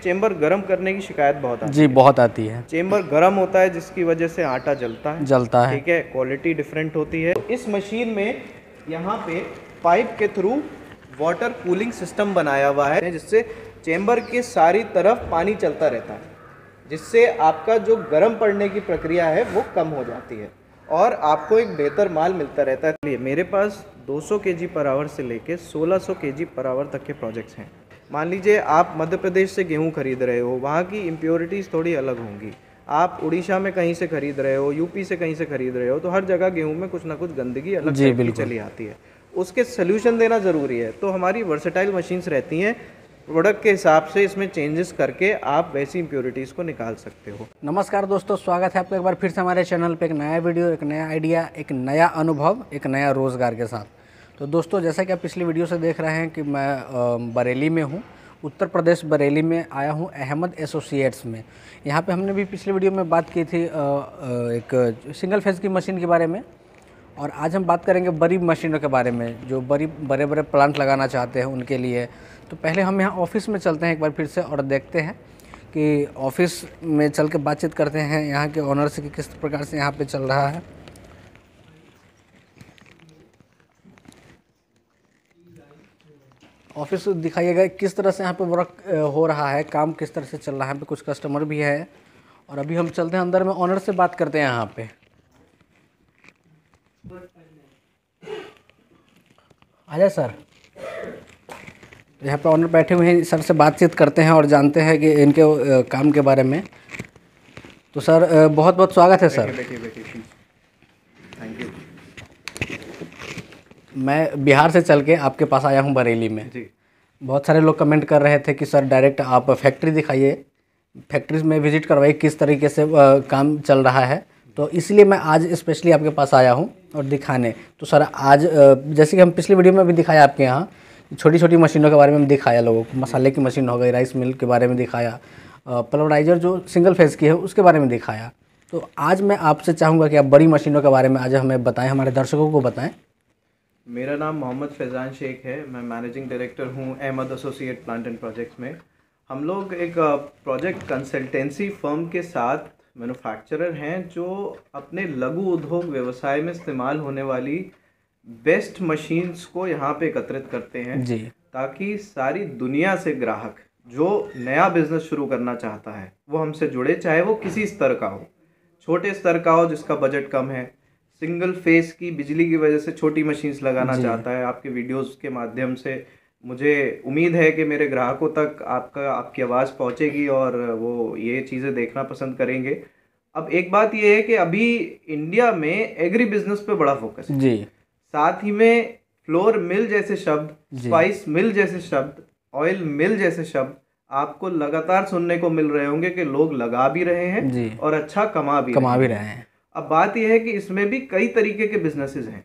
Chamber गर्म करने की शिकायत बहुत आती है। जी बहुत आती है। चेम्बर गर्म होता है जिसकी वजह से आटा जलता है। ठीक है, क्वालिटी डिफरेंट होती है। इस मशीन में यहाँ पे पाइप के थ्रू वाटर कूलिंग सिस्टम बनाया हुआ है जिससे चेम्बर के सारी तरफ पानी चलता रहता है, जिससे आपका जो गर्म पड़ने की प्रक्रिया है वो कम हो जाती है और आपको एक बेहतर माल मिलता रहता है। मेरे पास 200 केजी पर आवर से लेके 1600 केजी पर आवर तक के प्रोजेक्ट्स हैं। मान लीजिए आप मध्य प्रदेश से गेहूं खरीद रहे हो, वहाँ की इम्प्योरिटीज़ थोड़ी अलग होंगी। आप उड़ीसा में कहीं से खरीद रहे हो, यूपी से कहीं से खरीद रहे हो, तो हर जगह गेहूं में कुछ ना कुछ गंदगी अलग टाइप की चली आती है। उसके सोल्यूशन देना ज़रूरी है। तो हमारी वर्सेटाइल मशीन्स रहती हैं, प्रोडक्ट के हिसाब से इसमें चेंजेस करके आप वैसी इम्प्योरिटीज़ को निकाल सकते हो। नमस्कार दोस्तों, स्वागत है आपका एक बार फिर से हमारे चैनल पे। एक नया वीडियो, एक नया आइडिया, एक नया अनुभव, एक नया रोज़गार के साथ। तो दोस्तों, जैसा कि आप पिछली वीडियो से देख रहे हैं कि मैं बरेली में हूँ, उत्तर प्रदेश बरेली में आया हूँ अहमद एसोसिएट्स में। यहाँ पे हमने भी पिछली वीडियो में बात की थी एक सिंगल फेज़ की मशीन के बारे में, और आज हम बात करेंगे बड़ी मशीनों के बारे में जो बड़े बड़े प्लांट लगाना चाहते हैं उनके लिए। तो पहले हम यहाँ ऑफिस में चलते हैं एक बार फिर से और देखते हैं कि ऑफिस में चल के बातचीत करते हैं यहाँ के ऑनर से कि किस प्रकार से यहाँ पे चल रहा है। ऑफिस दिखाइएगा किस तरह से यहाँ पे वर्क हो रहा है, काम किस तरह से चल रहा है। यहाँ पे कुछ कस्टमर भी है और अभी हम चलते हैं अंदर में, ऑनर से बात करते हैं यहाँ पे। आजा सर, यहाँ पे ऑनर बैठे हुए हैं, सर से बातचीत करते हैं और जानते हैं कि इनके काम के बारे में। तो सर बहुत बहुत स्वागत है सर। Thank you. मैं बिहार से चल के आपके पास आया हूँ बरेली में जी। बहुत सारे लोग कमेंट कर रहे थे कि सर डायरेक्ट आप फैक्ट्री दिखाइए, फैक्ट्रीज में विजिट करवाइए किस तरीके से काम चल रहा है। तो इसलिए मैं आज स्पेशली आपके पास आया हूँ और दिखाने। तो सर आज जैसे कि हम पिछली वीडियो में भी दिखाया आपके यहाँ छोटी छोटी मशीनों के बारे में दिखाया लोगों को, मसाले की मशीन हो गई, राइस मिल के बारे में दिखाया, पल्वराइजर जो सिंगल फेज़ की है उसके बारे में दिखाया। तो आज मैं आपसे चाहूँगा कि आप बड़ी मशीनों के बारे में आज हमें बताएं, हमारे दर्शकों को बताएं। मेरा नाम मोहम्मद फैज़ान शेख है, मैं मैनेजिंग डायरेक्टर हूँ Ahmad associate plant and projects में। हम लोग एक प्रोजेक्ट कंसल्टेंसी फर्म के साथ मैन्युफैक्चरर हैं जो अपने लघु उद्योग व्यवसाय में इस्तेमाल होने वाली बेस्ट मशीन्स को यहाँ पे एकत्रित करते हैं जी, ताकि सारी दुनिया से ग्राहक जो नया बिजनेस शुरू करना चाहता है वो हमसे जुड़े, चाहे वो किसी स्तर का हो, छोटे स्तर का हो जिसका बजट कम है, सिंगल फेस की बिजली की वजह से छोटी मशीन्स लगाना चाहता है। आपके वीडियोस के माध्यम से मुझे उम्मीद है कि मेरे ग्राहकों तक आपकी आवाज़ पहुंचेगी और वो ये चीज़ें देखना पसंद करेंगे। अब एक बात ये है कि अभी इंडिया में एग्री बिजनेस पे बड़ा फोकस है जी, साथ ही में फ्लोर मिल जैसे शब्द, स्पाइस मिल जैसे शब्द, ऑयल मिल जैसे शब्द आपको लगातार सुनने को मिल रहे होंगे कि लोग लगा भी रहे हैं जी, और अच्छा कमा भी रहे हैं। अब बात यह है कि इसमें भी कई तरीके के बिजनेसेस हैं।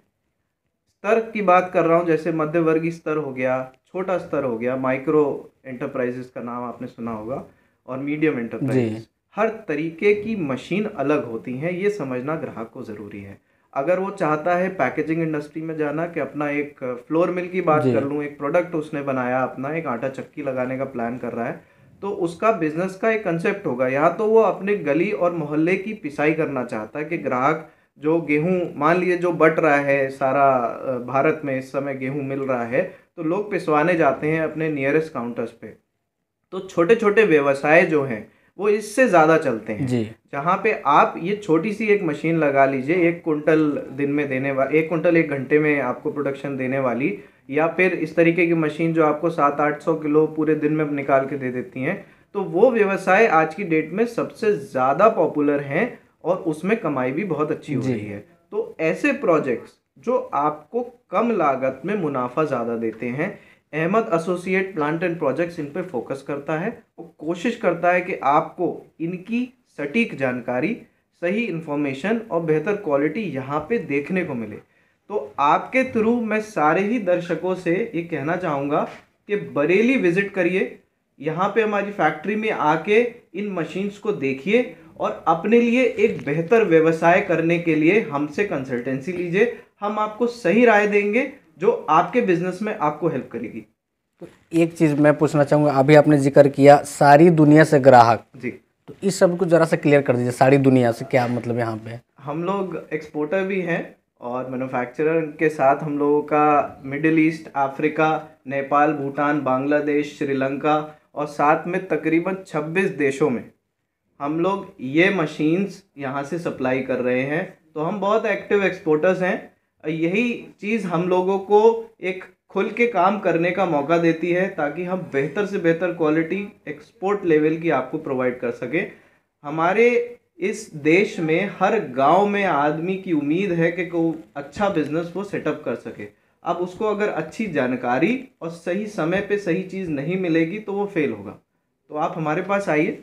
स्तर की बात कर रहा हूँ, जैसे मध्यवर्गीय स्तर हो गया, छोटा स्तर हो गया, माइक्रो एंटरप्राइजेस का नाम आपने सुना होगा, और मीडियम एंटरप्राइजेस। हर तरीके की मशीन अलग होती हैं, ये समझना ग्राहक को ज़रूरी है। अगर वो चाहता है पैकेजिंग इंडस्ट्री में जाना कि अपना एक फ्लोर मिल की बात कर लूँ, एक प्रोडक्ट उसने बनाया, अपना एक आटा चक्की लगाने का प्लान कर रहा है, तो उसका बिजनेस का एक कंसेप्ट होगा। या तो वो अपने गली और मोहल्ले की पिसाई करना चाहता है कि ग्राहक जो गेहूं मान लीजिए जो बट रहा है, सारा भारत में इस समय गेहूं मिल रहा है, तो लोग पिसवाने जाते हैं अपने नियरेस्ट काउंटर्स पे। तो छोटे छोटे व्यवसाय जो हैं वो इससे ज़्यादा चलते हैं जी, जहाँ पे आप ये छोटी सी एक मशीन लगा लीजिए, 1 कुंटल दिन में देने वाली, 1 कुंटल 1 घंटे में आपको प्रोडक्शन देने वाली, या फिर इस तरीके की मशीन जो आपको 700-800 किलो पूरे दिन में निकाल के दे देती हैं। तो वो व्यवसाय आज की डेट में सबसे ज़्यादा पॉपुलर हैं और उसमें कमाई भी बहुत अच्छी हो रही है। तो ऐसे प्रोजेक्ट्स जो आपको कम लागत में मुनाफा ज़्यादा देते हैं, Ahmad associate plant and projects इन पे फोकस करता है। वो कोशिश करता है कि आपको इनकी सटीक जानकारी, सही इन्फॉर्मेशन और बेहतर क्वालिटी यहाँ पे देखने को मिले। तो आपके थ्रू मैं सारे ही दर्शकों से ये कहना चाहूँगा कि बरेली विजिट करिए, यहाँ पे हमारी फैक्ट्री में आके इन मशीन्स को देखिए और अपने लिए एक बेहतर व्यवसाय करने के लिए हमसे कंसल्टेंसी लीजिए। हम आपको सही राय देंगे जो आपके बिजनेस में आपको हेल्प करेगी। तो एक चीज़ मैं पूछना चाहूँगा, अभी आपने जिक्र किया सारी दुनिया से ग्राहक, जी। तो इस सब को ज़रा सा क्लियर कर दीजिए, सारी दुनिया से क्या मतलब यहाँ पे? हम लोग एक्सपोर्टर भी हैं और मैन्युफैक्चरर के साथ हम लोगों का middle east, Africa, Nepal, Bhutan, Bangladesh, Sri Lanka और साथ में तकरीबन 26 देशों में हम लोग ये मशीन्स यहाँ से सप्लाई कर रहे हैं। तो हम बहुत एक्टिव एक्सपोर्टर्स हैं। यही चीज़ हम लोगों को एक खुल के काम करने का मौका देती है ताकि हम बेहतर से बेहतर क्वालिटी एक्सपोर्ट लेवल की आपको प्रोवाइड कर सकें। हमारे इस देश में हर गांव में आदमी की उम्मीद है कि कोई अच्छा बिजनेस वो सेटअप कर सके। अब उसको अगर अच्छी जानकारी और सही समय पे सही चीज़ नहीं मिलेगी तो वो फेल होगा। तो आप हमारे पास आइए,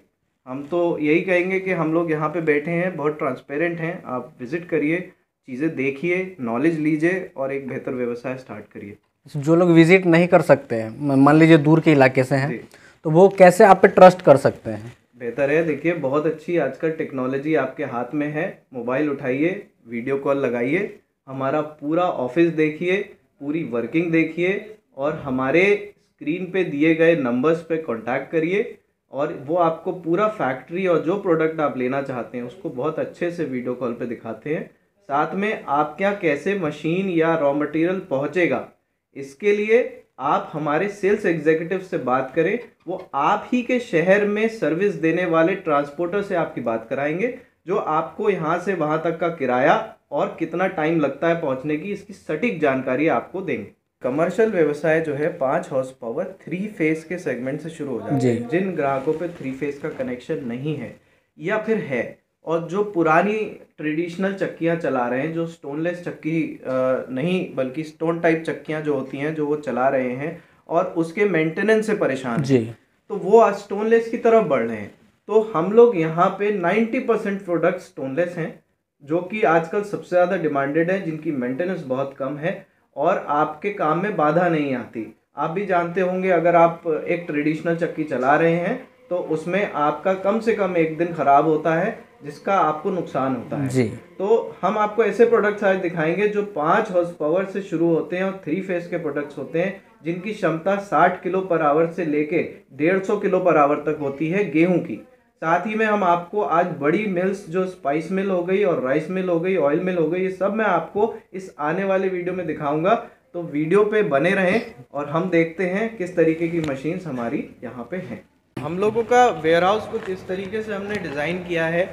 हम तो यही कहेंगे कि हम लोग यहाँ पे बैठे हैं, बहुत ट्रांसपेरेंट हैं। आप विज़िट करिए, चीज़ें देखिए, नॉलेज लीजिए और एक बेहतर व्यवसाय स्टार्ट करिए। जो लोग विजिट नहीं कर सकते हैं, मान लीजिए दूर के इलाके से हैं, जी। तो वो कैसे आप पे ट्रस्ट कर सकते हैं? बेहतर है, देखिए बहुत अच्छी आजकल टेक्नोलॉजी आपके हाथ में है। मोबाइल उठाइए, वीडियो कॉल लगाइए, हमारा पूरा ऑफिस देखिए, पूरी वर्किंग देखिए और हमारे स्क्रीन पे दिए गए नंबर्स पे कांटेक्ट करिए और वो आपको पूरा फैक्ट्री और जो प्रोडक्ट आप लेना चाहते हैं उसको बहुत अच्छे से वीडियो कॉल पे दिखाते हैं। साथ में आपके यहाँ कैसे मशीन या रॉ मटेरियल पहुँचेगा, इसके लिए आप हमारे सेल्स एग्जीक्यूटिव से बात करें। वो आप ही के शहर में सर्विस देने वाले ट्रांसपोर्टर से आपकी बात कराएंगे, जो आपको यहाँ से वहाँ तक का किराया और कितना टाइम लगता है पहुँचने की, इसकी सटीक जानकारी आपको देंगे। कमर्शियल व्यवसाय जो है 5 हॉर्स पावर 3 फेस के सेगमेंट से शुरू हो जाता है। जिन ग्राहकों पे 3 फेस का कनेक्शन नहीं है या फिर है और जो पुरानी ट्रेडिशनल चक्कियाँ चला रहे हैं, जो स्टोनलेस चक्की नहीं बल्कि स्टोन टाइप चक्कियाँ जो होती हैं जो वो चला रहे हैं और उसके मेंटेनेंस से परेशान हैं, तो वो आज स्टोनलेस की तरफ बढ़ रहे हैं। तो हम लोग यहाँ पे 90% प्रोडक्ट स्टोनलेस हैं, जो कि आजकल सबसे ज़्यादा डिमांडेड है, जिनकी मेंटेनेंस बहुत कम है और आपके काम में बाधा नहीं आती। आप भी जानते होंगे, अगर आप एक ट्रेडिशनल चक्की चला रहे हैं तो उसमें आपका कम से कम एक दिन ख़राब होता है, जिसका आपको नुकसान होता है। जी। तो हम आपको ऐसे प्रोडक्ट्स आज दिखाएंगे जो 5 हॉर्स पावर से शुरू होते हैं और 3 फेस के प्रोडक्ट्स होते हैं, जिनकी क्षमता 60 किलो पर आवर से लेके 150 किलो पर आवर तक होती है गेहूं की। साथ ही में हम आपको आज बड़ी मिल्स जो स्पाइस मिल हो गई और राइस मिल हो गई, ऑयल मिल हो गई, ये सब मैं आपको इस आने वाले वीडियो में दिखाऊंगा। तो वीडियो पे बने रहें और हम देखते हैं किस तरीके की मशीन्स हमारी यहाँ पे हैं। हम लोगों का वेयरहाउस कुछ इस तरीके से हमने डिज़ाइन किया है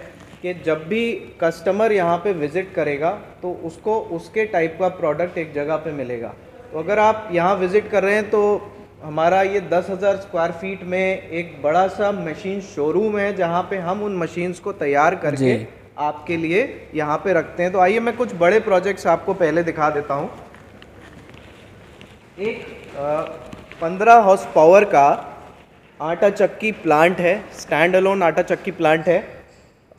कि जब भी कस्टमर यहाँ पे विज़िट करेगा तो उसको उसके टाइप का प्रोडक्ट एक जगह पे मिलेगा। तो अगर आप यहाँ विज़िट कर रहे हैं तो हमारा ये 10,000 स्क्वायर फीट में एक बड़ा सा मशीन शोरूम है, जहाँ पे हम उन मशीन्स को तैयार करके आपके लिए यहाँ पे रखते हैं। तो आइए मैं कुछ बड़े प्रोजेक्ट्स आपको पहले दिखा देता हूँ। एक 15 हॉर्स पावर का आटा चक्की प्लांट है, स्टैंड अलोन आटा चक्की प्लांट है।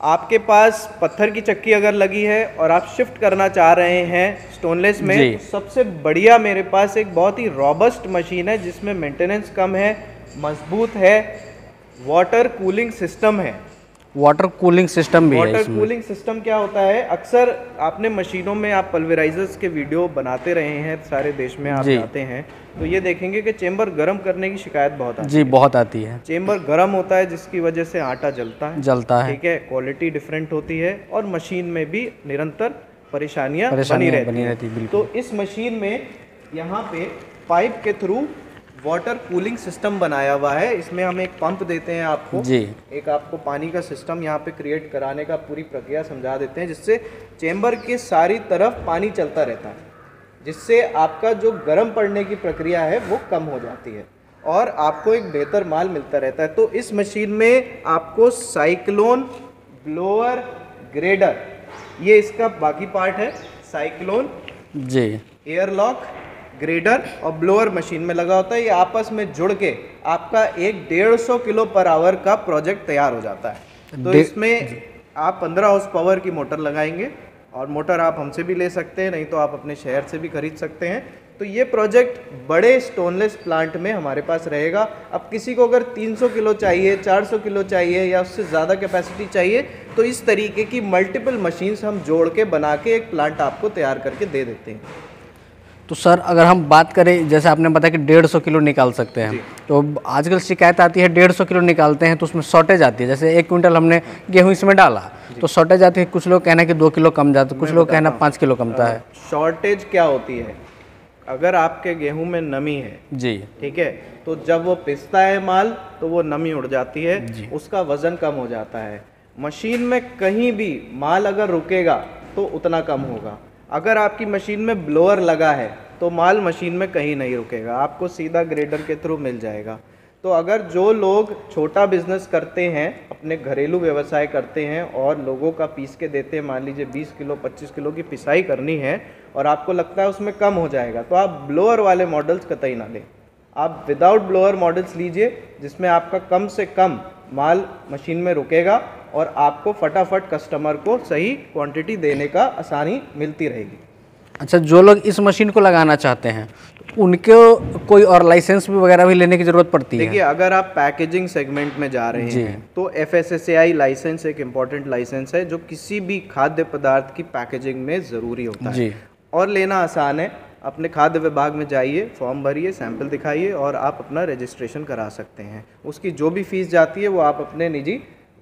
आपके पास पत्थर की चक्की अगर लगी है और आप शिफ्ट करना चाह रहे हैं स्टोनलेस में, तो सबसे बढ़िया मेरे पास एक बहुत ही रॉबस्ट मशीन है जिसमें मेंटेनेंस कम है, मजबूत है, वाटर कूलिंग सिस्टम है। वाटर कूलिंग सिस्टम भी है वाटर इसमें। कूलिंग सिस्टम क्या होता है, अक्सर आपने मशीनों में आप पल्वेराइजर्स के वीडियो बनाते रहे हैं, सारे देश में आप जाते हैं तो ये देखेंगे कि चेंबर गर्म करने की शिकायत बहुत आती है। बहुत आती है। चेंबर गर्म होता है जिसकी वजह से आटा जलता है। ठीक है, क्वालिटी डिफरेंट होती है और मशीन में भी निरंतर परेशानियां बनी रहती है। तो इस मशीन में यहाँ पे पाइप के थ्रू वाटर कूलिंग सिस्टम बनाया हुआ है। इसमें हम एक पंप देते हैं आपको, एक आपको पानी का सिस्टम यहाँ पे क्रिएट कराने का पूरी प्रक्रिया समझा देते हैं, जिससे चेंबर के सारी तरफ पानी चलता रहता है, जिससे आपका जो गर्म पड़ने की प्रक्रिया है वो कम हो जाती है और आपको एक बेहतर माल मिलता रहता है। तो इस मशीन में आपको साइक्लोन, ब्लोअर, ग्रेडर, ये इसका बाकी पार्ट है। साइक्लोन एयरलॉक, ग्रेडर और ब्लोअर मशीन में लगा होता है। ये आपस में जुड़ के आपका एक 150 किलो पर आवर का प्रोजेक्ट तैयार हो जाता है। तो इसमें आप 15 हॉर्स पावर की मोटर लगाएंगे और मोटर आप हमसे भी ले सकते हैं, नहीं तो आप अपने शहर से भी खरीद सकते हैं। तो ये प्रोजेक्ट बड़े स्टोनलेस प्लांट में हमारे पास रहेगा। अब किसी को अगर 300 किलो चाहिए, 400 किलो चाहिए या उससे ज़्यादा कैपेसिटी चाहिए, तो इस तरीके की मल्टीपल मशीन्स हम जोड़ के बना के एक प्लांट आपको तैयार करके दे देते हैं। तो सर अगर हम बात करें, जैसे आपने बताया कि 150 किलो निकाल सकते हैं, तो आजकल शिकायत आती है 150 किलो निकालते हैं तो उसमें शॉर्टेज आती है। जैसे 1 क्विंटल हमने गेहूं इसमें डाला तो शॉर्टेज आती है, कुछ लोग कहना है कि 2 किलो कम जाता है, कुछ लोग कहना 5 किलो कमता है। शॉर्टेज क्या होती है? अगर आपके गेहूं में नमी है जी, ठीक है, तो जब वो पिसता है माल तो वो नमी उड़ जाती है, उसका वजन कम हो जाता है। मशीन में कहीं भी माल अगर रुकेगा तो उतना कम होगा। अगर आपकी मशीन में ब्लोअर लगा है तो माल मशीन में कहीं नहीं रुकेगा, आपको सीधा ग्रेडर के थ्रू मिल जाएगा। तो अगर जो लोग छोटा बिजनेस करते हैं, अपने घरेलू व्यवसाय करते हैं और लोगों का पीस के देते हैं, मान लीजिए 20 किलो 25 किलो की पिसाई करनी है और आपको लगता है उसमें कम हो जाएगा, तो आप ब्लोअर वाले मॉडल्स कतई ना लें। आप विदाउट ब्लोअर मॉडल्स लीजिए जिसमें आपका कम से कम माल मशीन में रुकेगा और आपको फटाफट कस्टमर को सही क्वांटिटी देने का आसानी मिलती रहेगी। अच्छा, जो लोग इस मशीन को लगाना चाहते हैं तो उनको कोई और लाइसेंस भी वगैरह भी लेने की ज़रूरत पड़ती है? देखिए, अगर आप पैकेजिंग सेगमेंट में जा रहे हैं तो FSSAI लाइसेंस एक इम्पॉर्टेंट लाइसेंस है जो किसी भी खाद्य पदार्थ की पैकेजिंग में ज़रूरी होता है और लेना आसान है। अपने खाद्य विभाग में जाइए, फॉर्म भरिए, सैंपल दिखाइए और आप अपना रजिस्ट्रेशन करा सकते हैं। उसकी जो भी फीस जाती है वो आप अपने निजी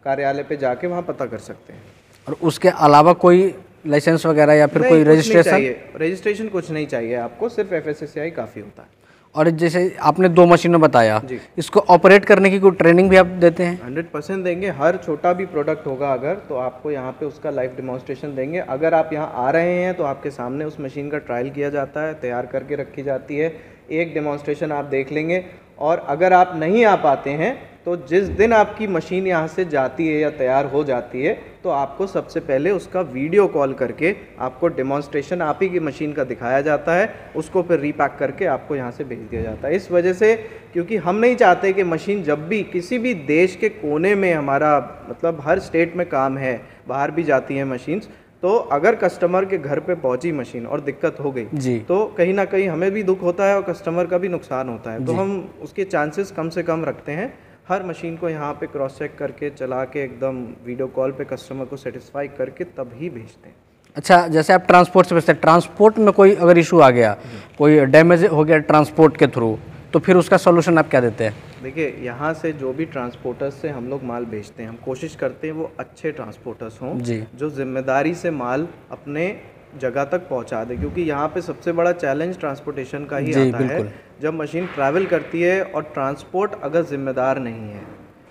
कार्यालय पे जाके वहाँ पता कर सकते हैं। और उसके अलावा कोई लाइसेंस वगैरह या फिर कोई रजिस्ट्रेशन? रजिस्ट्रेशन कुछ नहीं चाहिए आपको, सिर्फ FSSAI काफ़ी होता है। और जैसे आपने 2 मशीनें बताया, इसको ऑपरेट करने की कोई ट्रेनिंग भी आप देते हैं? 100% देंगे। हर छोटा भी प्रोडक्ट होगा अगर, तो आपको यहाँ पे उसका लाइव डिमॉन्स्ट्रेशन देंगे। अगर आप यहाँ आ रहे हैं तो आपके सामने उस मशीन का ट्रायल किया जाता है, तैयार करके रखी जाती है, एक डेमोन्स्ट्रेशन आप देख लेंगे। और अगर आप नहीं आ पाते हैं तो जिस दिन आपकी मशीन यहाँ से जाती है या तैयार हो जाती है तो आपको सबसे पहले उसका वीडियो कॉल करके आपको डेमोन्स्ट्रेशन आप ही की मशीन का दिखाया जाता है, उसको फिर रीपैक करके आपको यहाँ से भेज दिया जाता है। इस वजह से, क्योंकि हम नहीं चाहते कि मशीन जब भी किसी भी देश के कोने में, हमारा मतलब हर स्टेट में काम है, बाहर भी जाती हैं मशीन्स, तो अगर कस्टमर के घर पे पहुंची मशीन और दिक्कत हो गई तो कहीं ना कहीं हमें भी दुख होता है और कस्टमर का भी नुकसान होता है। तो हम उसके चांसेस कम से कम रखते हैं। हर मशीन को यहाँ पे क्रॉस चेक करके, चला के, एकदम वीडियो कॉल पे कस्टमर को सेटिस्फाई करके तब ही भेजते हैं। अच्छा, जैसे आप ट्रांसपोर्ट से भेजते हैं, ट्रांसपोर्ट में कोई अगर इशू आ गया, कोई डैमेज हो गया ट्रांसपोर्ट के थ्रू, तो फिर उसका सोल्यूशन आप क्या देते हैं? देखिए, यहाँ से जो भी ट्रांसपोर्टर्स से हम लोग माल भेजते हैं, हम कोशिश करते हैं वो अच्छे ट्रांसपोर्टर्स हों जो जिम्मेदारी से माल अपने जगह तक पहुँचा दे, क्योंकि यहाँ पे सबसे बड़ा चैलेंज ट्रांसपोर्टेशन का ही आता है। जब मशीन ट्रैवल करती है और ट्रांसपोर्ट अगर जिम्मेदार नहीं है,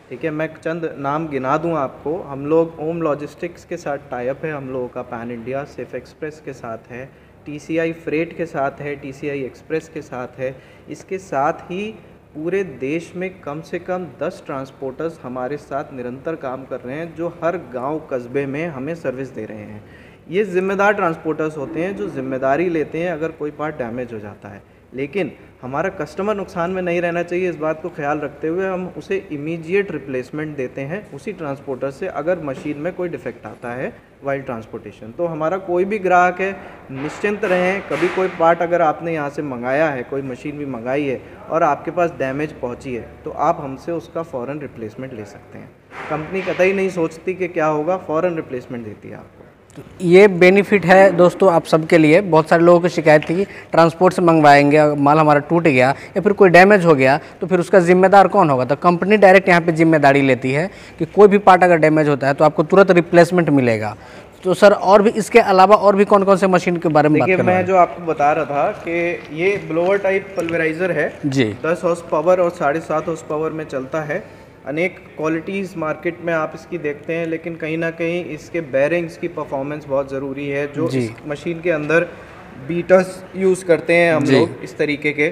ठीक है, मैं चंद नाम गिना दूं आपको। हम लोग ओम लॉजिस्टिक्स के साथ टाइप है, हम लोगों का पैन इंडिया, सेफ एक्सप्रेस के साथ है, TCI फ्रेट के साथ है, TCI एक्सप्रेस के साथ है। इसके साथ ही पूरे देश में कम से कम 10 ट्रांसपोर्टर्स हमारे साथ निरंतर काम कर रहे हैं जो हर गांव कस्बे में हमें सर्विस दे रहे हैं। ये ज़िम्मेदार ट्रांसपोर्टर्स होते हैं जो जिम्मेदारी लेते हैं अगर कोई पार्ट डैमेज हो जाता है, लेकिन हमारा कस्टमर नुकसान में नहीं रहना चाहिए। इस बात को ख्याल रखते हुए हम उसे इमीडिएट रिप्लेसमेंट देते हैं उसी ट्रांसपोर्टर से अगर मशीन में कोई डिफेक्ट आता है वाइल ट्रांसपोर्टेशन। तो हमारा कोई भी ग्राहक है, निश्चिंत रहें, कभी कोई पार्ट अगर आपने यहाँ से मंगाया है, कोई मशीन भी मंगाई है और आपके पास डैमेज पहुँची है, तो आप हमसे उसका फ़ौरन रिप्लेसमेंट ले सकते हैं। कंपनी कतई नहीं सोचती कि क्या होगा, फ़ौरन रिप्लेसमेंट देती है आपको। तो ये बेनिफिट है दोस्तों आप सबके लिए। बहुत सारे लोगों की शिकायत थी कि ट्रांसपोर्ट से मंगवाएंगे, माल हमारा टूट गया या फिर कोई डैमेज हो गया तो फिर उसका जिम्मेदार कौन होगा? तो कंपनी डायरेक्ट यहाँ पे जिम्मेदारी लेती है कि कोई भी पार्ट अगर डैमेज होता है तो आपको तुरंत रिप्लेसमेंट मिलेगा। तो सर, और भी इसके अलावा और भी कौन कौन से मशीन के बारे में बात करें? मैं जो आपको बता रहा था कि ये ब्लोअर टाइप पल्वराइज़र है जी, 10 हॉर्स पावर और 7.5 हॉर्स पावर में चलता है। अनेक क्वालिटीज़ मार्केट में आप इसकी देखते हैं, लेकिन कहीं ना कहीं इसके बेरिंग्स की परफॉर्मेंस बहुत ज़रूरी है। जो इस मशीन के अंदर बीटर्स यूज़ करते हैं हम लोग इस तरीके के,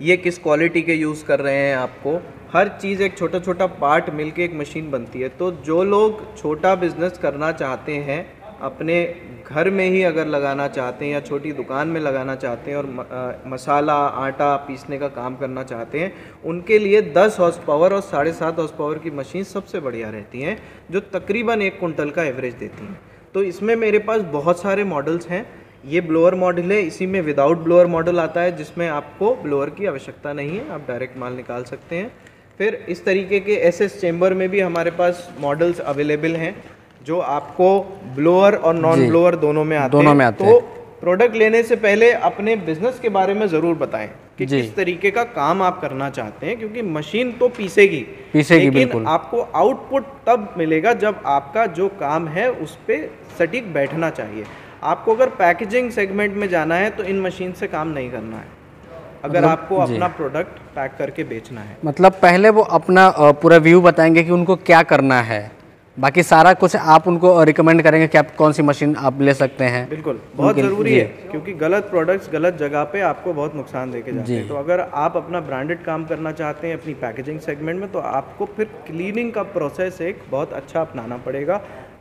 ये किस क्वालिटी के यूज़ कर रहे हैं, आपको हर चीज़ एक छोटा छोटा पार्ट मिलके एक मशीन बनती है। तो जो लोग छोटा बिजनेस करना चाहते हैं, अपने घर में ही अगर लगाना चाहते हैं या छोटी दुकान में लगाना चाहते हैं और मसाला आटा पीसने का काम करना चाहते हैं, उनके लिए 10 हॉर्स पावर और 7.5 हॉर्स पावर की मशीन सबसे बढ़िया रहती हैं, जो तकरीबन 1 कुंटल का एवरेज देती हैं। तो इसमें मेरे पास बहुत सारे मॉडल्स हैं। ये ब्लोअर मॉडल है, इसी में विदाउट ब्लोअर मॉडल आता है जिसमें आपको ब्लोअर की आवश्यकता नहीं है, आप डायरेक्ट माल निकाल सकते हैं। फिर इस तरीके के SS चेम्बर में भी हमारे पास मॉडल्स अवेलेबल हैं जो आपको ब्लोअर और नॉन ब्लोअर दोनों में आते हैं। तो प्रोडक्ट लेने से पहले अपने बिजनेस के बारे में ज़रूर बताएं कि जी। किस तरीके का काम आप करना चाहते हैं, क्योंकि मशीन तो पीसेगी लेकिन लेकिन आपको आउटपुट तब मिलेगा जब आपका जो काम है उस पर सटीक बैठना चाहिए। आपको अगर पैकेजिंग सेगमेंट में जाना है तो इन मशीन से काम नहीं करना है, अगर आपको अपना प्रोडक्ट पैक करके बेचना है। मतलब पहले वो अपना पूरा व्यू बताएंगे कि उनको क्या करना है, बाकी सारा कुछ आप उनको रिकमेंड करेंगे कि आप कौन सी मशीन आप ले सकते हैं। बिल्कुल, बहुत ज़रूरी है, क्योंकि गलत प्रोडक्ट्स गलत जगह पे आपको बहुत नुकसान देके जाते हैं। तो अगर आप अपना ब्रांडेड काम करना चाहते हैं अपनी पैकेजिंग सेगमेंट में, तो आपको फिर क्लीनिंग का प्रोसेस एक बहुत अच्छा अपनाना पड़ेगा।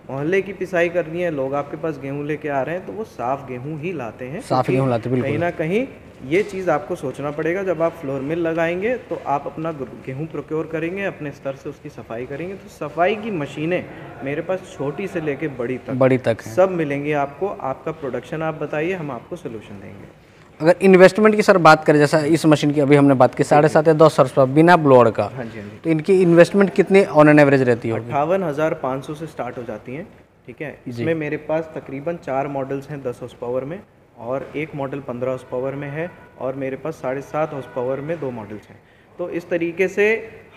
मोहल्ले की पिसाई करनी है, लोग आपके पास गेहूं लेके आ रहे हैं तो वो साफ़ गेहूं ही लाते हैं, साफ गेहूं लाते, बिल्कुल। कहीं ना कहीं ये चीज़ आपको सोचना पड़ेगा। जब आप फ्लोर मिल लगाएंगे तो आप अपना गेहूं प्रोक्योर करेंगे, अपने स्तर से उसकी सफाई करेंगे, तो सफाई की मशीनें मेरे पास छोटी से लेके बड़ी तक है। सब मिलेंगी आपको। आपका प्रोडक्शन आप बताइए, हम आपको सोल्यूशन देंगे। अगर इन्वेस्टमेंट की सर बात करें, जैसा इस मशीन की अभी हमने बात की 7.5 या 10 हॉर्स पावर बिना ब्लोअर का, हाँ जी, हाँ जी। तो इनकी इन्वेस्टमेंट कितनी ऑन एन एवरेज रहती है? 58,500 से स्टार्ट हो जाती हैं। ठीक है, इसमें मेरे पास तकरीबन 4 मॉडल्स हैं 10 हॉर्स पावर में, और एक मॉडल 15 हॉर्स पावर में है, और मेरे पास 7.5 हॉर्स पावर में 2 मॉडल्स हैं। तो इस तरीके से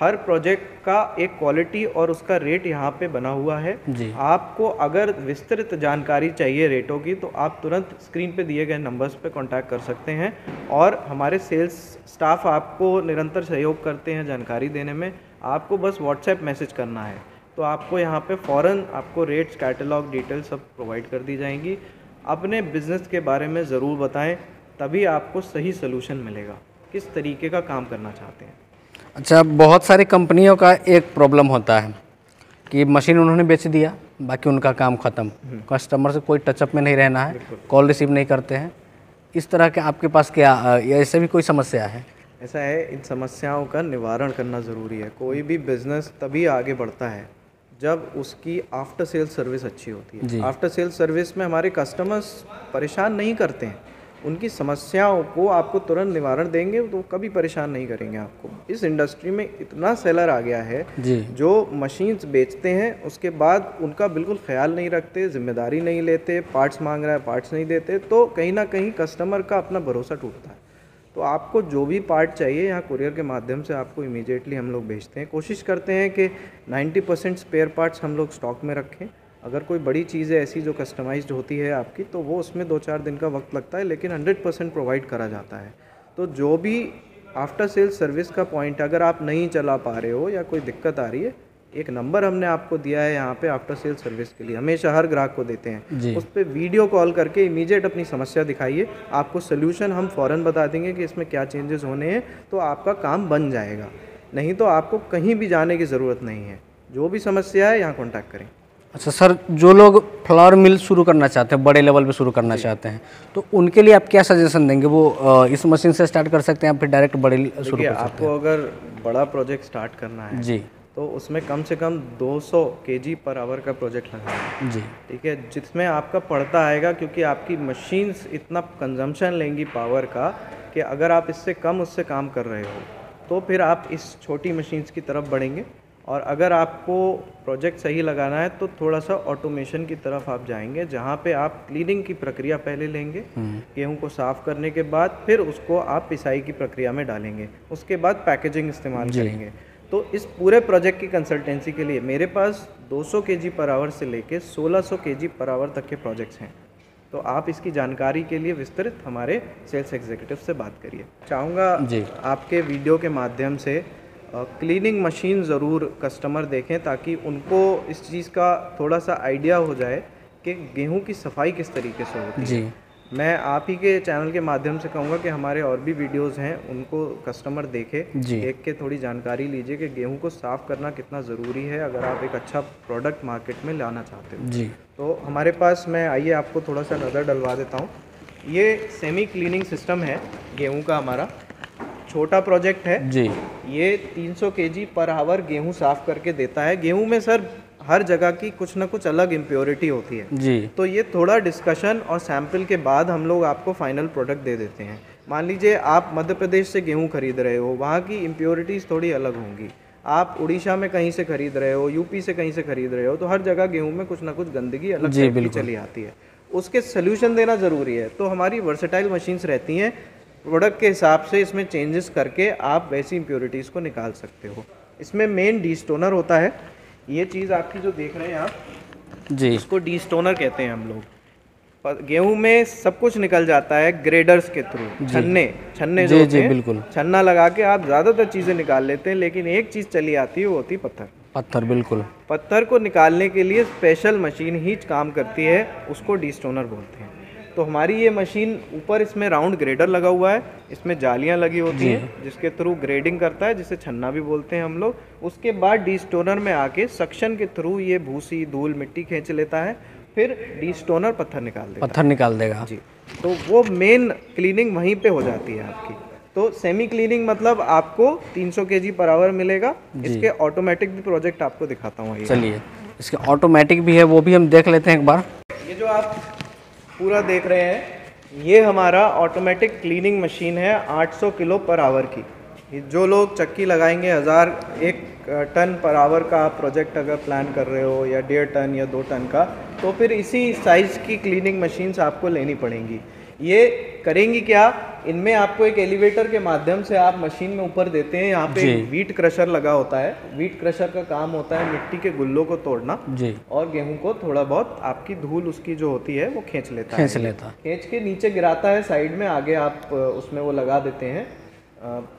हर प्रोजेक्ट का एक क्वालिटी और उसका रेट यहाँ पे बना हुआ है जी। आपको अगर विस्तृत जानकारी चाहिए रेटों की, तो आप तुरंत स्क्रीन पे दिए गए नंबर्स पे कांटेक्ट कर सकते हैं, और हमारे सेल्स स्टाफ आपको निरंतर सहयोग करते हैं जानकारी देने में। आपको बस व्हाट्सएप मैसेज करना है तो आपको यहाँ पे फ़ौरन आपको रेट्स, कैटलॉग, डिटेल सब प्रोवाइड कर दी जाएंगी। अपने बिज़नेस के बारे में ज़रूर बताएं, तभी आपको सही सलूशन मिलेगा किस तरीके का काम करना चाहते हैं। अच्छा, बहुत सारी कंपनियों का एक प्रॉब्लम होता है कि मशीन उन्होंने बेच दिया, बाकी उनका काम ख़त्म, कस्टमर से कोई टचअप में नहीं रहना है, कॉल रिसीव नहीं करते हैं। इस तरह के आपके पास क्या ऐसे भी कोई समस्या है? ऐसा है, इन समस्याओं का निवारण करना ज़रूरी है। कोई भी बिज़नेस तभी आगे बढ़ता है जब उसकी आफ्टर सेल सर्विस अच्छी होती है। आफ्टर सेल सर्विस में हमारे कस्टमर्स परेशान नहीं करते हैं, उनकी समस्याओं को आपको तुरंत निवारण देंगे तो कभी परेशान नहीं करेंगे आपको। इस इंडस्ट्री में इतना सेलर आ गया है जो मशीन्स बेचते हैं, उसके बाद उनका बिल्कुल ख्याल नहीं रखते, जिम्मेदारी नहीं लेते, पार्ट्स मांग रहा है पार्ट्स नहीं देते, तो कहीं ना कहीं कस्टमर का अपना भरोसा टूटता है। तो आपको जो भी पार्ट चाहिए यहाँ कुरियर के माध्यम से आपको इमीडिएटली हम लोग भेजते हैं। कोशिश करते हैं कि 90% स्पेयर पार्ट्स हम लोग स्टॉक में रखें। अगर कोई बड़ी चीज़ है ऐसी जो कस्टमाइज्ड होती है आपकी, तो वो उसमें 2-4 दिन का वक्त लगता है, लेकिन 100% प्रोवाइड करा जाता है। तो जो भी आफ्टर सेल सर्विस का पॉइंट, अगर आप नहीं चला पा रहे हो या कोई दिक्कत आ रही है, एक नंबर हमने आपको दिया है यहाँ पे आफ्टर सेल सर्विस के लिए, हमेशा हर ग्राहक को देते हैं। उस पर वीडियो कॉल करके इमीडिएट अपनी समस्या दिखाइए, आपको सोल्यूशन हम फ़ौरन बता देंगे कि इसमें क्या चेंजेस होने हैं, तो आपका काम बन जाएगा। नहीं तो आपको कहीं भी जाने की ज़रूरत नहीं है। जो भी समस्या है यहाँ कॉन्टैक्ट करें। अच्छा सर, जो लोग फ्लावर मिल शुरू करना चाहते हैं, बड़े लेवल पे शुरू करना चाहते हैं, तो उनके लिए आप क्या सजेशन देंगे? वो इस मशीन से स्टार्ट कर सकते हैं या फिर डायरेक्ट बड़े शुरू कर सकते हैं? आपको अगर बड़ा प्रोजेक्ट स्टार्ट करना है जी, तो उसमें कम से कम 200 kg पर आवर का प्रोजेक्ट लगाएं जी, ठीक है, जिसमें आपका पड़ता आएगा, क्योंकि आपकी मशीन्स इतना कंजम्पशन लेंगी पावर का कि अगर आप इससे कम उससे काम कर रहे हो तो फिर आप इस छोटी मशीन्स की तरफ बढ़ेंगे। और अगर आपको प्रोजेक्ट सही लगाना है तो थोड़ा सा ऑटोमेशन की तरफ आप जाएंगे, जहाँ पे आप क्लीनिंग की प्रक्रिया पहले लेंगे, गेहूं को साफ़ करने के बाद फिर उसको आप पिसाई की प्रक्रिया में डालेंगे, उसके बाद पैकेजिंग इस्तेमाल करेंगे। तो इस पूरे प्रोजेक्ट की कंसल्टेंसी के लिए मेरे पास 200 kg पर आवर से लेके 1600 kg पर आवर तक के प्रोजेक्ट्स हैं। तो आप इसकी जानकारी के लिए विस्तृत हमारे सेल्स एग्जीक्यूटिव से बात करिए। चाहूँगा आपके वीडियो के माध्यम से क्लीनिंग मशीन ज़रूर कस्टमर देखें, ताकि उनको इस चीज़ का थोड़ा सा आइडिया हो जाए कि गेहूं की सफाई किस तरीके से होती है। मैं आप ही के चैनल के माध्यम से कहूँगा कि हमारे और भी वीडियोस हैं, उनको कस्टमर देखे, देख के थोड़ी जानकारी लीजिए कि गेहूं को साफ़ करना कितना ज़रूरी है अगर आप एक अच्छा प्रोडक्ट मार्केट में लाना चाहते हो। तो हमारे पास, मैं आइए आपको थोड़ा सा नज़र डलवा देता हूँ। ये सेमी क्लीनिंग सिस्टम है गेहूँ का, हमारा छोटा प्रोजेक्ट है जी। ये 300 kg पर आवर गेहूँ साफ़ करके देता है। गेहूँ में सर हर जगह की कुछ ना कुछ अलग इम्प्योरिटी होती है जी। तो ये थोड़ा डिस्कशन और सैंपल के बाद हम लोग आपको फाइनल प्रोडक्ट दे देते हैं। मान लीजिए आप मध्य प्रदेश से गेहूं खरीद रहे हो, वहाँ की इम्प्योरिटीज़ थोड़ी अलग होंगी। आप उड़ीसा में कहीं से खरीद रहे हो, यूपी से कहीं से खरीद रहे हो, तो हर जगह गेहूं में कुछ ना कुछ गंदगी अलग चली आती है। उसके सोल्यूशन देना ज़रूरी है। तो हमारी वर्सेटाइल मशीन्स रहती हैं, प्रोडक्ट के हिसाब से इसमें चेंजेस करके आप वैसी इम्प्योरिटीज़ को निकाल सकते हो। इसमें मेन डीस्टोनर होता है, ये चीज़ आपकी जो देख रहे हैं आप जी, इसको डीस्टोनर कहते हैं हम लोग। गेहूं में सब कुछ निकल जाता है ग्रेडर्स के थ्रू, छन्ने जो होते हैं, बिल्कुल छन्ना लगा के आप ज़्यादातर चीज़ें निकाल लेते हैं, लेकिन एक चीज़ चली आती है, वो होती है पत्थर। बिल्कुल। पत्थर को निकालने के लिए स्पेशल मशीन ही काम करती है, उसको डीस्टोनर बोलते हैं। तो हमारी ये मशीन ऊपर इसमें राउंड ग्रेडर लगा हुआ है, इसमें जालियां लगी होती हैं जिसके थ्रू ग्रेडिंग करता है, जिसे छन्ना भी बोलते हैं हम लोग। उसके बाद डीस्टोनर में आके सक्शन के थ्रू ये भूसी धूल मिट्टी खींच लेता है, फिर डीस्टोनर पत्थर निकाल देगा जी। तो वो मेन क्लीनिंग वहीं पे हो जाती है आपकी। तो सेमी क्लीनिंग मतलब आपको 300 kg पर आवर मिलेगा। इसके ऑटोमेटिक भी प्रोजेक्ट आपको दिखाता हूँ। चलिए, इसके ऑटोमेटिक भी है, वो भी हम देख लेते हैं एक बार। ये जो आप पूरा देख रहे हैं, ये हमारा ऑटोमेटिक क्लीनिंग मशीन है 800 किलो पर आवर की। जो लोग चक्की लगाएंगे 1 टन पर आवर का आप प्रोजेक्ट अगर प्लान कर रहे हो, या 1.5 टन या 2 टन का, तो फिर इसी साइज़ की क्लीनिंग मशीन्स आपको लेनी पड़ेंगी। ये करेंगी क्या, इनमें आपको एक एलिवेटर के माध्यम से आप मशीन में ऊपर देते हैं, यहाँ पे वीट क्रशर लगा होता है। वीट क्रशर का काम होता है मिट्टी के गुल्लों को तोड़ना और गेहूं को थोड़ा बहुत आपकी धूल उसकी जो होती है वो खींच लेता खींच के नीचे गिराता है साइड में। आगे आप उसमें वो लगा देते हैं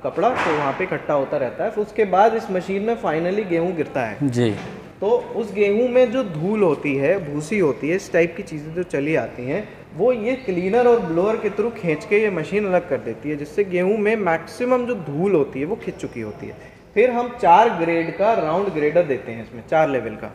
कपड़ा, तो वहाँ पे इकट्ठा होता रहता है। फिर उसके बाद इस मशीन में फाइनली गेहूँ गिरता है जी। तो उस गेहूं में जो धूल होती है, भूसी होती है, इस टाइप की चीज़ें जो चली आती हैं, वो ये क्लीनर और ब्लोअर के थ्रू खींच के ये मशीन अलग कर देती है, जिससे गेहूं में मैक्सिमम जो धूल होती है वो खिंच चुकी होती है। फिर हम 4 ग्रेड का राउंड ग्रेडर देते हैं इसमें, 4 लेवल का।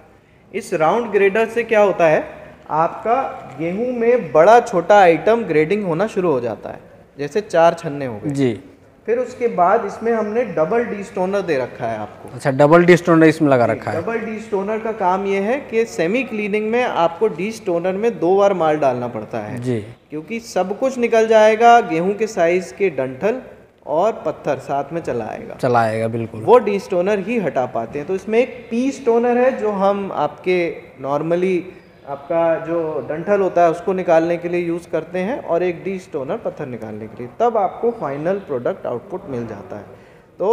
इस राउंड ग्रेडर से क्या होता है, आपका गेहूं में बड़ा छोटा आइटम ग्रेडिंग होना शुरू हो जाता है। जैसे 4 छन्ने हो गए जी। फिर उसके बाद इसमें हमने डबल डीस्टोनर दे रखा है आपको। अच्छा, डबल डीस्टोनर इसमें लगा रखा है। डबल डीस्टोनर का काम ये है कि सेमी क्लीनिंग में आपको डीस्टोनर में 2 बार माल डालना पड़ता है जी, क्योंकि सब कुछ निकल जाएगा, गेहूं के साइज के डंठल और पत्थर साथ में चलाएगा बिल्कुल। वो डीस्टोनर ही हटा पाते हैं। तो इसमें एक पी स्टोनर है जो हम आपके नॉर्मली आपका जो डंठल होता है उसको निकालने के लिए यूज़ करते हैं, और एक डी स्टोनर पत्थर निकालने के लिए, तब आपको फाइनल प्रोडक्ट आउटपुट मिल जाता है। तो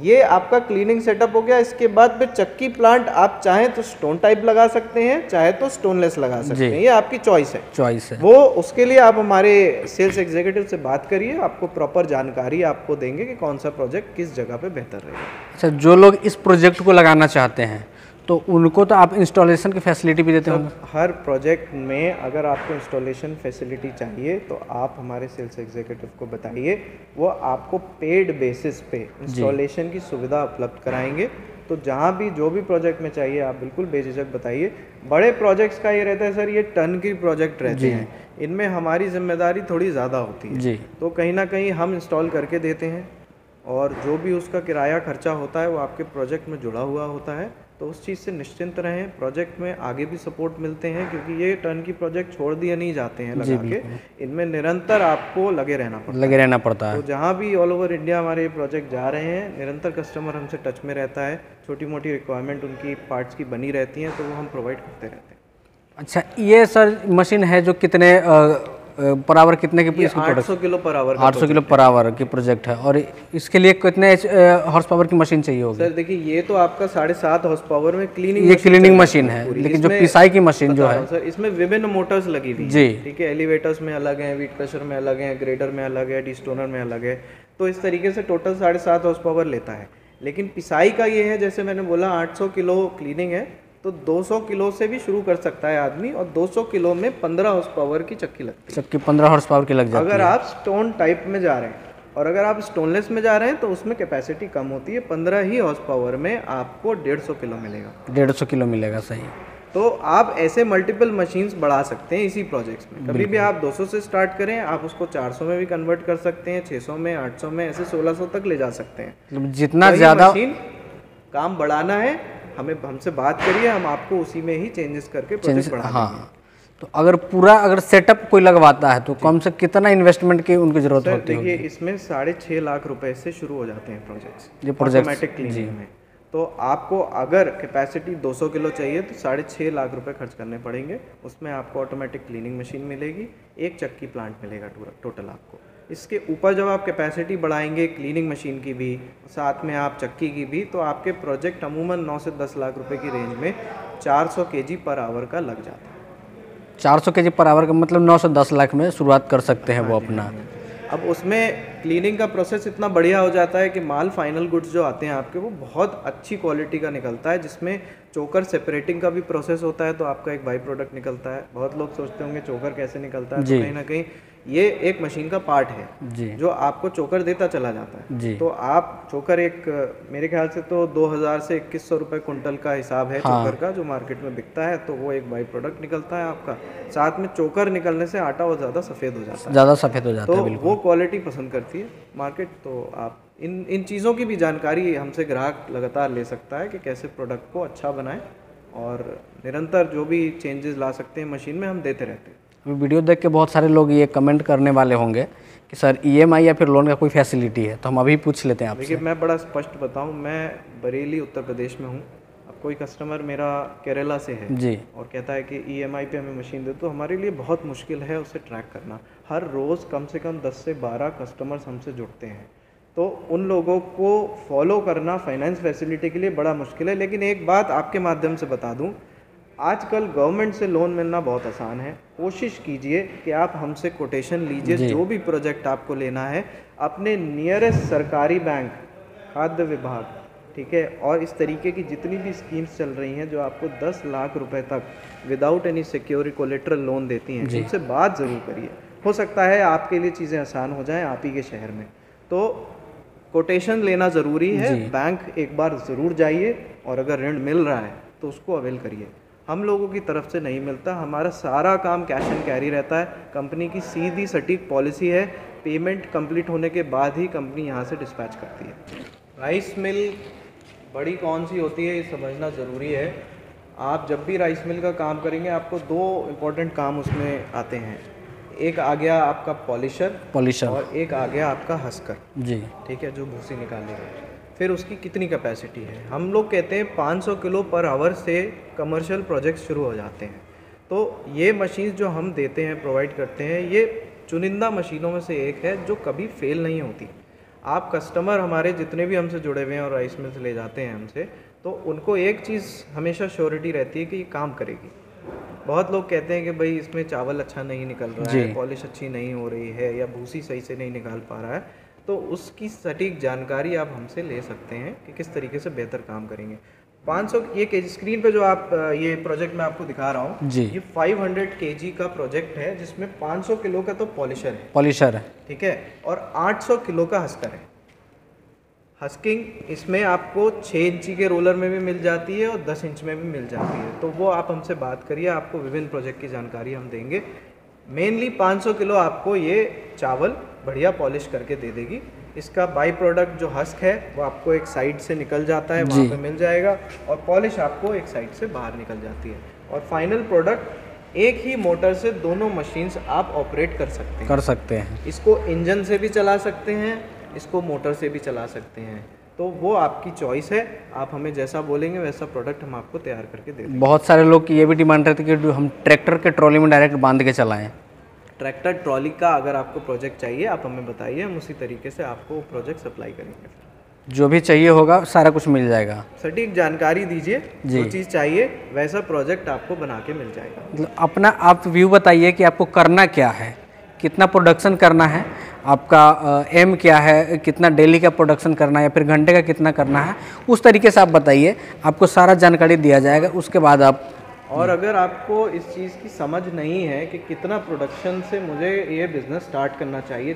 ये आपका क्लीनिंग सेटअप हो गया। इसके बाद फिर चक्की प्लांट आप चाहें तो स्टोन टाइप लगा सकते हैं, चाहे तो स्टोनलेस लगा सकते हैं, ये आपकी चॉइस है। वो उसके लिए आप हमारे सेल्स एग्जीक्यूटिव से बात करिए, आपको प्रॉपर जानकारी आपको देंगे कि कौन सा प्रोजेक्ट किस जगह पे बेहतर रहेगा। अच्छा, जो लोग इस प्रोजेक्ट को लगाना चाहते हैं तो उनको तो आप इंस्टॉलेशन की फैसिलिटी भी देते होंगे? हर प्रोजेक्ट में अगर आपको इंस्टॉलेशन फैसिलिटी चाहिए तो आप हमारे सेल्स एग्जीक्यूटिव को बताइए, वो आपको पेड बेसिस पे इंस्टॉलेशन की सुविधा उपलब्ध कराएंगे। तो जहाँ भी जो भी प्रोजेक्ट में चाहिए आप बिल्कुल बेझिझक बताइए। बड़े प्रोजेक्ट्स का ये रहता है सर, ये टन की प्रोजेक्ट रहते हैं, इनमें हमारी जिम्मेदारी थोड़ी ज़्यादा होती है जी। तो कहीं ना कहीं हम इंस्टॉल करके देते हैं, और जो भी उसका किराया खर्चा होता है वो आपके प्रोजेक्ट में जुड़ा हुआ होता है। तो उस चीज़ से निश्चिंत रहें, प्रोजेक्ट में आगे भी सपोर्ट मिलते हैं, क्योंकि ये टर्न की प्रोजेक्ट छोड़ दिए नहीं जाते हैं लगा के, इनमें निरंतर आपको लगे रहना पड़ता है। तो जहाँ भी ऑल ओवर इंडिया हमारे ये प्रोजेक्ट जा रहे हैं, निरंतर कस्टमर हमसे टच में रहता है, छोटी मोटी रिक्वायरमेंट उनकी पार्ट्स की बनी रहती हैं, तो वो हम प्रोवाइड करते रहते हैं। अच्छा, ये सर मशीन है जो कितने पर आवर कितने की? 800 kilo per hour. 800 kilo per hour की प्रोजेक्ट है। और इसके लिए कितने हॉर्स पावर की मशीन चाहिए होगी? सर देखिए, ये तो आपका 7.5 हॉर्स पावर में क्लीनिंग मशीन है, लेकिन जो पिसाई की मशीन जो है सर, इसमें विभिन्न मोटर्स लगी हुई जी। ठीक है, एलिवेटर्स में अलग है, वीट क्रशर में अलग है, ग्रेडर में अलग है, डीस्टोनर में अलग है। तो इस तरीके से टोटल 7.5 हॉर्स पावर लेता है। लेकिन पिसाई का ये है, जैसे मैंने बोला 800 किलो क्लीनिंग है, तो 200 किलो से भी शुरू कर सकता है आदमी, और 200 किलो में 15 हॉर्स पावर की चक्की लगती है। चक्की 15 हॉर्स पावर की लग जाती है अगर आप स्टोन टाइप में जा रहे हैं, और अगर आप स्टोनलेस में जा रहे हैं तो उसमें कैपेसिटी कम होती है। 15 ही हॉर्स पावर में आपको 150 किलो मिलेगा। 150 किलो मिलेगा, सही। तो आप ऐसे मल्टीपल मशीन्स बढ़ा सकते हैं इसी प्रोजेक्ट्स में। कभी भी आप 200 से स्टार्ट करें, आप उसको 400 में भी कन्वर्ट कर सकते हैं, 600 में, 800 में, ऐसे 1600 तक ले जा सकते हैं। जितना ज़्यादा मशीन काम बढ़ाना है, हमसे बात करिए, हम आपको उसी में ही चेंजेस करके प्रोजेक्ट बढ़ा देंगे। हाँ, तो अगर सेटअप कोई लगवाता है तो कम से कितना इन्वेस्टमेंट की उनकी जरूरत होती है? देखिए, इसमें 6.5 लाख रुपए से शुरू हो जाते हैं प्रोजेक्ट्स, ये प्रोजेक्ट ऑटोमेटिक क्लीनिंग में। तो आपको अगर कैपेसिटी 200 किलो चाहिए तो 6.5 लाख रुपए खर्च करने पड़ेंगे। उसमें आपको ऑटोमेटिक क्लीनिंग मशीन मिलेगी, एक चक्की प्लांट मिलेगा टोटल आपको। इसके ऊपर जब आप कैपेसिटी बढ़ाएंगे क्लीनिंग मशीन की भी, साथ में आप चक्की की भी, तो आपके प्रोजेक्ट अमूमन 9 से 10 लाख रुपए की रेंज में 400 kg पर आवर का लग जाता है। 400 kg पर आवर का मतलब 9 से 10 लाख में शुरुआत कर सकते हैं वो अपना। अब उसमें क्लीनिंग का प्रोसेस इतना बढ़िया हो जाता है कि माल फाइनल गुड्स जो आते हैं आपके वो बहुत अच्छी क्वालिटी का निकलता है, जिसमें चोकर सेपरेटिंग का भी प्रोसेस होता है, तो आपका एक बाई प्रोडक्ट निकलता है। बहुत लोग सोचते होंगे चोकर कैसे निकलता है, तो कहीं ना कहीं ये एक मशीन का पार्ट है जी, जो आपको चोकर देता चला जाता है जी। तो आप चोकर एक मेरे ख्याल से तो 2000 से 2100 रुपये कुंटल का हिसाब है चोकर का जो मार्केट में बिकता है, तो वो एक बाई प्रोडक्ट निकलता है आपका। साथ में चोकर निकलने से आटा और ज़्यादा सफ़ेद हो जाता है, ज़्यादा सफ़ेद हो जाता है, तो वो क्वालिटी पसंद करती है मार्केट। तो आप इन चीज़ों की भी जानकारी हमसे ग्राहक लगातार ले सकता है कि कैसे प्रोडक्ट को अच्छा बनाएं, और निरंतर जो भी चेंजेस ला सकते हैं मशीन में हम देते रहते हैं। वीडियो देख के बहुत सारे लोग ये कमेंट करने वाले होंगे कि सर EMI या फिर लोन का कोई फैसिलिटी है, तो हम अभी पूछ लेते हैं आपसे। देखिए मैं बड़ा स्पष्ट बताऊं, मैं बरेली उत्तर प्रदेश में हूं। अब कोई कस्टमर मेरा केरला से है जी, और कहता है कि EMI पे हमें मशीन दे, तो हमारे लिए बहुत मुश्किल है उसे ट्रैक करना। हर रोज़ कम से कम 10 से 12 कस्टमर्स हमसे जुड़ते हैं, तो उन लोगों को फॉलो करना फाइनेंस फैसिलिटी के लिए बड़ा मुश्किल है। लेकिन एक बात आपके माध्यम से बता दूं, आजकल गवर्नमेंट से लोन मिलना बहुत आसान है। कोशिश कीजिए कि आप हमसे कोटेशन लीजिए, जो भी प्रोजेक्ट आपको लेना है अपने नियरेस्ट सरकारी बैंक, खाद्य विभाग, ठीक है, और इस तरीके की जितनी भी स्कीम्स चल रही हैं जो आपको 10 लाख रुपए तक without any security collateral loan देती हैं, उनसे बात ज़रूर करिए। हो सकता है आपके लिए चीज़ें आसान हो जाएं आप ही के शहर में। तो कोटेशन लेना ज़रूरी है, बैंक एक बार ज़रूर जाइए, और अगर ऋण मिल रहा है तो उसको अवेल करिए। हम लोगों की तरफ से नहीं मिलता, हमारा सारा काम कैश एंड कैरी रहता है। कंपनी की सीधी सटीक पॉलिसी है, पेमेंट कंप्लीट होने के बाद ही कंपनी यहाँ से डिस्पैच करती है। राइस मिल बड़ी कौन सी होती है ये समझना ज़रूरी है। आप जब भी राइस मिल का काम करेंगे आपको 2 इम्पोर्टेंट काम उसमें आते हैं। एक आ गया आपका पॉलिशर और एक आ गया आपका हस्कर जी, ठीक है, जो भूसी निकालेगा। फिर उसकी कितनी कैपेसिटी है, हम लोग कहते हैं 500 किलो पर आवर से कमर्शियल प्रोजेक्ट शुरू हो जाते हैं। तो ये मशीन जो हम देते हैं, प्रोवाइड करते हैं, ये चुनिंदा मशीनों में से एक है जो कभी फेल नहीं होती। आप कस्टमर हमारे जितने भी हमसे जुड़े हुए हैं और राइस मिल से ले जाते हैं हमसे, तो उनको एक चीज़ हमेशा श्योरिटी रहती है कि ये काम करेगी। बहुत लोग कहते हैं कि भाई इसमें चावल अच्छा नहीं निकल रहा है, पॉलिश अच्छी नहीं हो रही है, या भूसी सही से नहीं निकाल पा रहा है, तो उसकी सटीक जानकारी आप हमसे ले सकते हैं कि किस तरीके से बेहतर काम करेंगे। 500 ये केजी स्क्रीन पे जो आप ये प्रोजेक्ट मैं आपको दिखा रहा हूँ, ये 500 kg का प्रोजेक्ट है, जिसमें 500 किलो का तो पॉलिशर है, ठीक है, और 800 किलो का हस्कर है। हस्किंग इसमें आपको 6 इंची के रोलर में भी मिल जाती है और 10 इंच में भी मिल जाती है, तो वो आप हमसे बात करिए, आपको विभिन्न प्रोजेक्ट की जानकारी हम देंगे। मेनली 500 किलो आपको ये चावल बढ़िया पॉलिश करके दे देगी। इसका बाई प्रोडक्ट जो हस्क है वो आपको एक साइड से निकल जाता है, वहाँ पे मिल जाएगा, और पॉलिश आपको एक साइड से बाहर निकल जाती है, और फाइनल प्रोडक्ट एक ही मोटर से दोनों मशीन्स आप ऑपरेट कर सकते हैं। इसको इंजन से भी चला सकते हैं, इसको मोटर से भी चला सकते हैं, तो वो आपकी चॉइस है। आप हमें जैसा बोलेंगे वैसा प्रोडक्ट हम आपको तैयार करके दे देंगे। बहुत सारे लोग की ये भी डिमांड रहती है कि हम ट्रैक्टर के ट्रॉली में डायरेक्ट बांध के चलाएं। ट्रैक्टर ट्रॉली का अगर आपको प्रोजेक्ट चाहिए आप हमें बताइए, हम उसी तरीके से आपको प्रोजेक्ट सप्लाई करेंगे। जो भी चाहिए होगा सारा कुछ मिल जाएगा। सटीक जानकारी दीजिए, जो चीज़ चाहिए वैसा प्रोजेक्ट आपको बना के मिल जाएगा। मतलब अपना आप व्यू बताइए कि आपको करना क्या है, कितना प्रोडक्शन करना है, आपका एम क्या है, कितना डेली का प्रोडक्शन करना है या फिर घंटे का कितना करना है, उस तरीके से आप बताइए, आपको सारा जानकारी दिया जाएगा। उसके बाद आप और अगर आपको इस चीज़ की समझ नहीं है कि कितना प्रोडक्शन से मुझे ये बिज़नेस स्टार्ट करना चाहिए,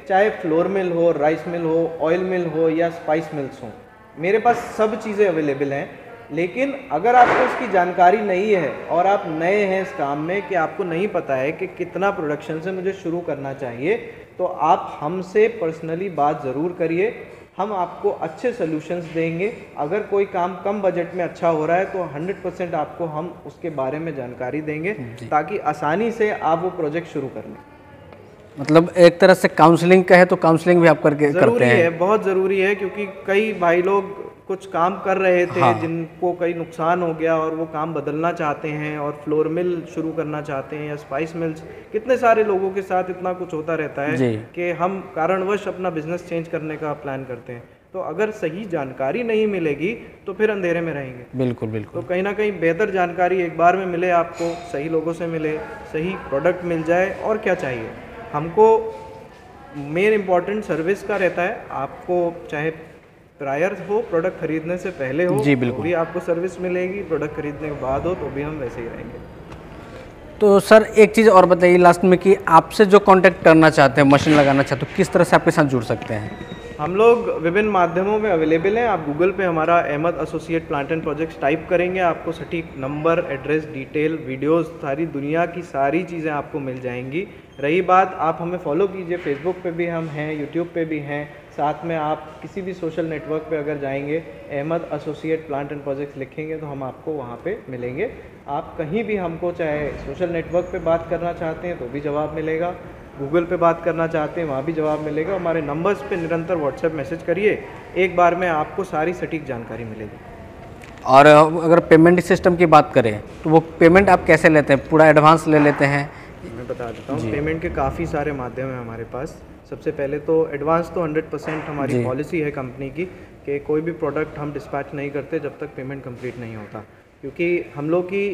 चाहे फ्लोर मिल हो, राइस मिल हो, ऑयल मिल हो या स्पाइस मिल्स हो, मेरे पास सब चीज़ें अवेलेबल हैं। लेकिन अगर आपको इसकी जानकारी नहीं है और आप नए हैं इस काम में, कि आपको नहीं पता है कि कितना प्रोडक्शन से मुझे शुरू करना चाहिए, तो आप हमसे पर्सनली बात ज़रूर करिए, हम आपको अच्छे सॉल्यूशंस देंगे। अगर कोई काम कम बजट में अच्छा हो रहा है तो 100% आपको हम उसके बारे में जानकारी देंगे, ताकि आसानी से आप वो प्रोजेक्ट शुरू कर लें। मतलब एक तरह से काउंसलिंग का है तो काउंसलिंग भी आप करते हैं। बहुत ज़रूरी है, क्योंकि कई भाई लोग कुछ काम कर रहे थे, हाँ। जिनको कई नुकसान हो गया और वो काम बदलना चाहते हैं और फ्लोर मिल शुरू करना चाहते हैं या स्पाइस मिल्स, कितने सारे लोगों के साथ इतना कुछ होता रहता है जी। कि हम कारणवश अपना बिजनेस चेंज करने का प्लान करते हैं। तो अगर सही जानकारी नहीं मिलेगी तो फिर अंधेरे में रहेंगे। बिल्कुल तो बिल्कुल। कहीं ना कहीं बेहतर जानकारी एक बार में मिले आपको, सही लोगों से मिले, सही प्रोडक्ट मिल जाए, और क्या चाहिए हमको। मेन इम्पॉर्टेंट सर्विस का रहता है। आपको चाहे प्रायर हो, प्रोडक्ट खरीदने से पहले हो, जी, तो बिल्कुल। भी आपको सर्विस मिलेगी, प्रोडक्ट खरीदने के बाद हो तो भी हम वैसे ही रहेंगे। तो सर एक चीज़ और बताइए लास्ट में कि आपसे जो कांटेक्ट करना चाहते हैं, मशीन लगाना चाहते हो, किस तरह से आपके साथ जुड़ सकते हैं? हम लोग विभिन्न माध्यमों में अवेलेबल हैं। आप गूगल पे हमारा Ahmad associate plant and projects type करेंगे, आपको सटीक नंबर, एड्रेस, डिटेल, वीडियोस, सारी दुनिया की सारी चीज़ें आपको मिल जाएंगी। रही बात, आप हमें फॉलो कीजिए, फेसबुक पे भी हम हैं, यूट्यूब पे भी हैं, साथ में आप किसी भी सोशल नेटवर्क पे अगर जाएंगे, Ahmad associate plant and projects लिखेंगे तो हम आपको वहाँ पे मिलेंगे। आप कहीं भी हमको चाहे सोशल नेटवर्क पे बात करना चाहते हैं तो भी जवाब मिलेगा, गूगल पे बात करना चाहते हैं वहाँ भी जवाब मिलेगा। हमारे नंबर्स पे निरंतर व्हाट्सएप मैसेज करिए, एक बार में आपको सारी सटीक जानकारी मिलेगी। और अगर पेमेंट सिस्टम की बात करें तो वो पेमेंट आप कैसे लेते हैं? पूरा एडवांस ले लेते हैं? मैं बता देता हूँ, पेमेंट के काफ़ी सारे माध्यम हैं हमारे पास। सबसे पहले तो एडवांस तो 100% हमारी पॉलिसी है कंपनी की कि कोई भी प्रोडक्ट हम डिस्पैच नहीं करते जब तक पेमेंट कंप्लीट नहीं होता, क्योंकि हम लोग की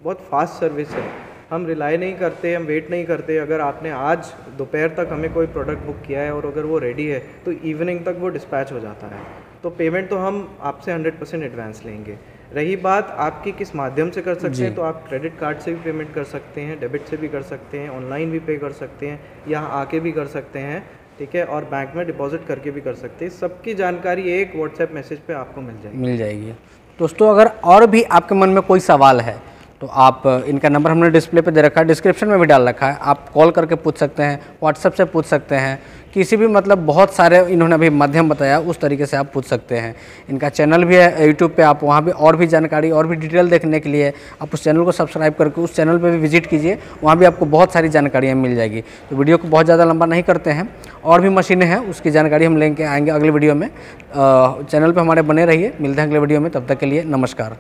बहुत फास्ट सर्विस है। हम रिलाई नहीं करते, हम वेट नहीं करते। अगर आपने आज दोपहर तक हमें कोई प्रोडक्ट बुक किया है और अगर वो रेडी है तो इवनिंग तक वो डिस्पैच हो जाता है। तो पेमेंट तो हम आपसे 100% एडवांस लेंगे। रही बात आपकी किस माध्यम से कर सकते हैं, तो आप क्रेडिट कार्ड से भी पेमेंट कर सकते हैं, डेबिट से भी कर सकते हैं, ऑनलाइन भी पे कर सकते हैं, यहाँ आके भी कर सकते हैं, ठीक है, और बैंक में डिपॉजिट करके भी कर सकते हैं। सबकी जानकारी एक व्हाट्सएप मैसेज पे आपको मिल जाएगी। दोस्तों अगर और भी आपके मन में कोई सवाल है तो आप, इनका नंबर हमने डिस्प्ले पे दे रखा है, डिस्क्रिप्शन में भी डाल रखा है, आप कॉल करके पूछ सकते हैं, व्हाट्सएप से पूछ सकते हैं, किसी भी मतलब बहुत सारे इन्होंने अभी माध्यम बताया उस तरीके से आप पूछ सकते हैं। इनका चैनल भी है यूट्यूब पे, आप वहाँ भी और भी जानकारी और भी डिटेल देखने के लिए आप उस चैनल को सब्सक्राइब करके उस चैनल पे भी विजिट कीजिए, वहाँ भी आपको बहुत सारी जानकारियाँ मिल जाएगी। तो वीडियो को बहुत ज़्यादा लंबा नहीं करते हैं, और भी मशीनें हैं उसकी जानकारी हम लेके आएंगे अगले वीडियो में। चैनल पर हमारे बने रहिए, मिलते हैं अगले वीडियो में, तब तक के लिए नमस्कार।